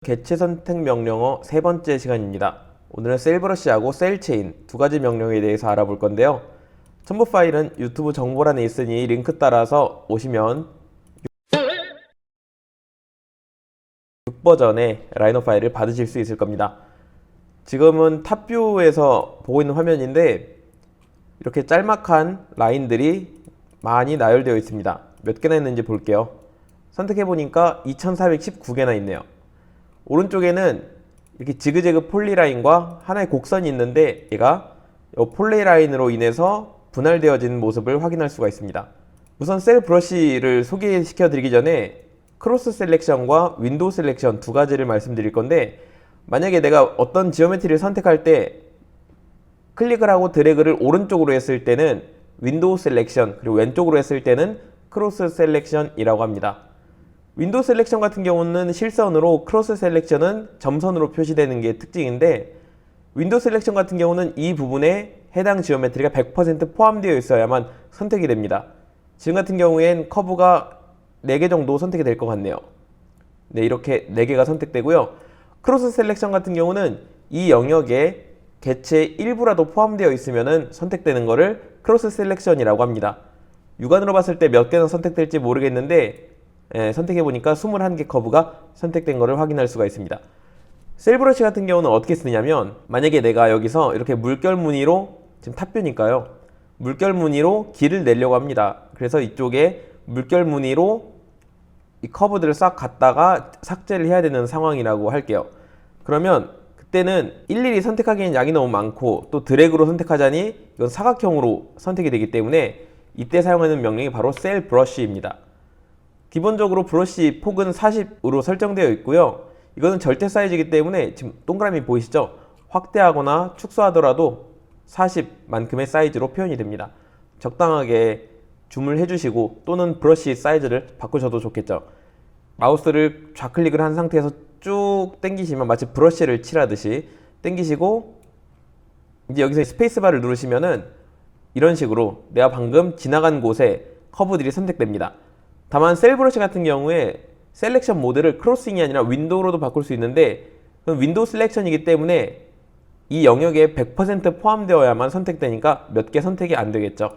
개체 선택 명령어 세 번째 시간입니다. 오늘은 셀브러시하고 셀체인 두 가지 명령에 대해서 알아볼 건데요. 첨부 파일은 유튜브 정보란에 있으니 링크 따라서 오시면 6버전의 라이노 파일을 받으실 수 있을 겁니다. 지금은 탑뷰에서 보고 있는 화면인데 이렇게 짤막한 라인들이 많이 나열되어 있습니다. 몇 개나 있는지 볼게요. 선택해보니까 2419개나 있네요. 오른쪽에는 이렇게 지그재그 폴리라인과 하나의 곡선이 있는데 얘가 이 폴리라인으로 인해서 분할되어진 모습을 확인할 수가 있습니다. 우선 셀 브러쉬를 소개시켜 드리기 전에 크로스 셀렉션과 윈도우 셀렉션 두 가지를 말씀드릴 건데, 만약에 내가 어떤 지오메트리를 선택할 때 클릭을 하고 드래그를 오른쪽으로 했을 때는 윈도우 셀렉션, 그리고 왼쪽으로 했을 때는 크로스 셀렉션이라고 합니다. 윈도우 셀렉션 같은 경우는 실선으로, 크로스 셀렉션은 점선으로 표시되는 게 특징인데, 윈도우 셀렉션 같은 경우는 이 부분에 해당 지오메트리가 100% 포함되어 있어야만 선택이 됩니다. 지금 같은 경우엔 커브가 4개 정도 선택이 될 것 같네요. 네, 이렇게 4개가 선택되고요. 크로스 셀렉션 같은 경우는 이 영역에 개체 일부라도 포함되어 있으면 선택되는 거를 크로스 셀렉션이라고 합니다. 육안으로 봤을 때 몇 개나 선택될지 모르겠는데 선택해보니까 21개 커브가 선택된 것을 확인할 수가 있습니다. 셀브러시 같은 경우는 어떻게 쓰냐면, 만약에 내가 여기서 이렇게 물결 무늬로, 지금 탑뷰니까요, 물결 무늬로 길을 내려고 합니다. 그래서 이쪽에 물결 무늬로 이 커브들을 싹 갖다가 삭제를 해야 되는 상황이라고 할게요. 그러면 그때는 일일이 선택하기에는 양이 너무 많고, 또 드래그로 선택하자니 이건 사각형으로 선택이 되기 때문에 이때 사용하는 명령이 바로 셀 브러쉬입니다. 기본적으로 브러쉬 폭은 40으로 설정되어 있고요. 이거는 절대 사이즈이기 때문에 지금 동그라미 보이시죠? 확대하거나 축소하더라도 40만큼의 사이즈로 표현이 됩니다. 적당하게 줌을 해주시고, 또는 브러쉬 사이즈를 바꾸셔도 좋겠죠. 마우스를 좌클릭을 한 상태에서 쭉 당기시면 마치 브러쉬를 칠하듯이 당기시고, 이제 여기서 스페이스바를 누르시면은 이런 식으로 내가 방금 지나간 곳에 커브들이 선택됩니다. 다만 셀 브러쉬 같은 경우에 셀렉션 모드를 크로싱이 아니라 윈도우로도 바꿀 수 있는데, 그럼 윈도우 셀렉션이기 때문에 이 영역에 100% 포함되어야만 선택되니까 몇 개 선택이 안 되겠죠.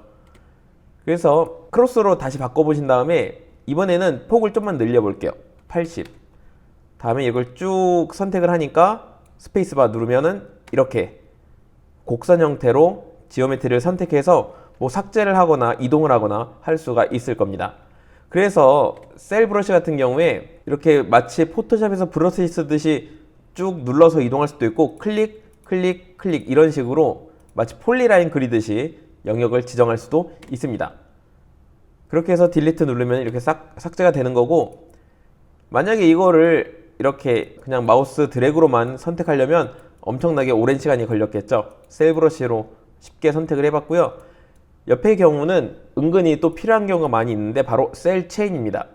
그래서 크로스로 다시 바꿔보신 다음에 이번에는 폭을 좀만 늘려볼게요. 80. 다음에 이걸 쭉 선택을 하니까 스페이스바 누르면은 이렇게 곡선 형태로 지오메트리를 선택해서 뭐 삭제를 하거나 이동을 하거나 할 수가 있을 겁니다. 그래서 셀 브러쉬 같은 경우에 이렇게 마치 포토샵에서 브러쉬 쓰듯이 쭉 눌러서 이동할 수도 있고, 클릭, 클릭, 클릭 이런 식으로 마치 폴리라인 그리듯이 영역을 지정할 수도 있습니다. 그렇게 해서 딜리트 누르면 이렇게 싹 삭제가 되는 거고, 만약에 이거를 이렇게 그냥 마우스 드래그로만 선택하려면 엄청나게 오랜 시간이 걸렸겠죠. 셀 브러쉬로 쉽게 선택을 해봤고요. 옆의 경우는 은근히 또 필요한 경우가 많이 있는데 바로 셀 체인입니다.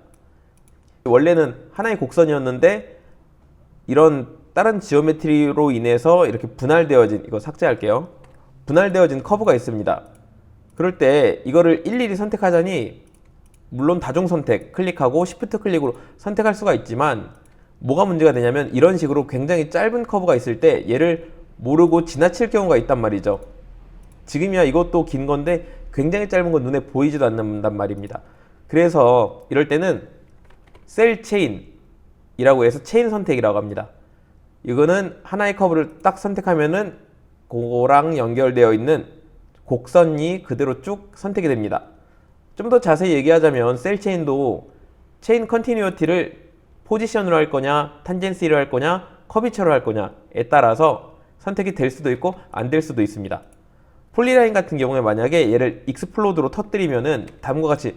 원래는 하나의 곡선이었는데 이런 다른 지오메트리로 인해서 이렇게 분할되어진, 이거 삭제할게요, 분할되어진 커브가 있습니다. 그럴 때 이거를 일일이 선택하자니, 물론 다중 선택 클릭하고 시프트 클릭으로 선택할 수가 있지만, 뭐가 문제가 되냐면 이런 식으로 굉장히 짧은 커브가 있을 때 얘를 모르고 지나칠 경우가 있단 말이죠. 지금이야 이것도 긴 건데 굉장히 짧은 건 눈에 보이지도 않는단 말입니다. 그래서 이럴 때는 셀 체인이라고 해서 체인 선택이라고 합니다. 이거는 하나의 커브를 딱 선택하면은 그거랑 연결되어 있는 곡선이 그대로 쭉 선택이 됩니다. 좀 더 자세히 얘기하자면 셀 체인도 체인 컨티뉴어티를 포지션으로 할 거냐, 탄젠시로 할 거냐, 커비처로 할 거냐에 따라서 선택이 될 수도 있고 안 될 수도 있습니다. 폴리라인 같은 경우에 만약에 얘를 익스플로드로 터뜨리면은 다음과 같이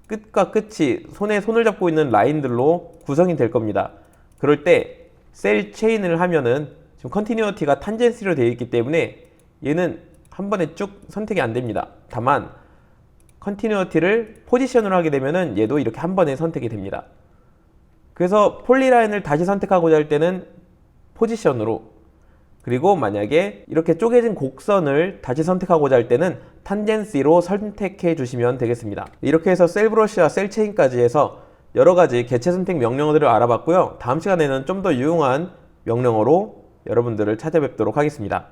끝과 끝이 손에 손을 잡고 있는 라인들로 구성이 될 겁니다. 그럴 때 셀 체인을 하면은 지금 컨티뉴어티가 탄젠시로 되어 있기 때문에 얘는 한 번에 쭉 선택이 안 됩니다. 다만 컨티뉴어티를 포지션으로 하게 되면은 얘도 이렇게 한 번에 선택이 됩니다. 그래서 폴리라인을 다시 선택하고자 할 때는 포지션으로, 그리고 만약에 이렇게 쪼개진 곡선을 다시 선택하고자 할 때는 탄젠시로 선택해 주시면 되겠습니다. 이렇게 해서 셀 브러쉬와 셀 체인까지 해서 여러 가지 개체 선택 명령어들을 알아봤고요. 다음 시간에는 좀 더 유용한 명령어로 여러분들을 찾아뵙도록 하겠습니다.